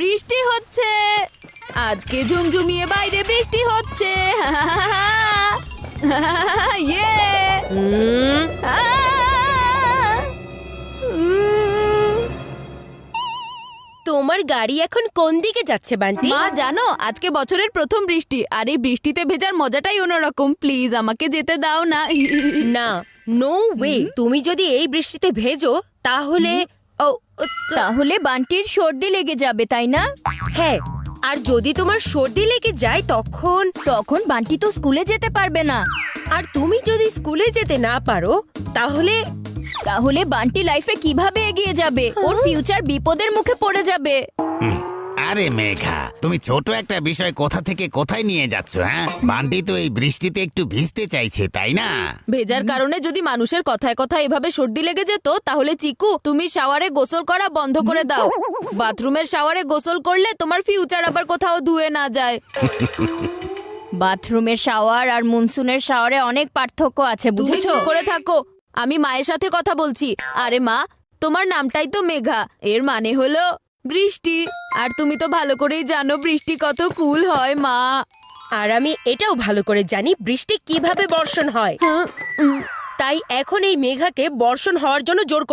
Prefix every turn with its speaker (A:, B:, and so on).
A: বৃষ্টি হচ্ছে, আজকে ঝুমঝুমিয়ে বাইরে বৃষ্টি হচ্ছে। ইয়ে!
B: তোমার গাড়ি এখন কোন দিকে যাচ্ছে বান্টি?
A: মা জানো, আজকে বছরের প্রথম বৃষ্টি, আর এই বৃষ্টিতে ভেজার মজাটাই অন্যরকম। প্লিজ আমাকে যেতে দাও না।
B: না, নো ওয়ে। তুমি যদি এই বৃষ্টিতে ভেজো তাহলে
C: তাহলে বান্টির সর্দি লেগে যাবে, তাই না?
B: হ্যাঁ, আর যদি তোমার সর্দি লেগে যায়
C: তখন বান্টি তো স্কুলে যেতে পারবে না।
B: আর তুমি যদি স্কুলে যেতে না পারো
C: তাহলে বান্টি লাইফে কিভাবে এগিয়ে যাবে? ওর ফিউচার বিপদের মুখে পড়ে যাবে।
D: আরে মেঘা, তুমি ছোট একটা বিষয় কোথা থেকে কোথায় নিয়ে যাচ্ছ? হ্যাঁ, বান্টি তো এই বৃষ্টিতে একটু ভিজতে চাইছে, তাই না?
A: ভেজার কারণে যদি মানুষের কথায় কথায় এভাবে সর্দি লেগে যেত, তাহলে চিকু তুমি শাওয়ারে গোসল করা বন্ধ করে দাও। বাথরুমের শাওয়ারে গোসল করলে তোমার ফিউচার আবার কোথাও ধুয়ে না যায়।
C: বাথরুমের শাওয়ার আর মনসুনের শাওয়ারে অনেক পার্থক্য আছে,
A: তুমি
C: বুঝেছো?
A: চুপ করে থাকো, আমি মায়ের সাথে কথা বলছি। আরে মা, তোমার নামটাই তো মেঘা, এর মানে হলো বৃষ্টি। আর তুমি তো ভালো করেই জানো বৃষ্টি কত কুল হয় মা।
B: আর আমি এটাও ভালো করে জানি বৃষ্টি কিভাবে বর্ষণ হয়। তাই এখন এই মেঘাকে বর্ষণ হওয়ার জন্য জোর করো।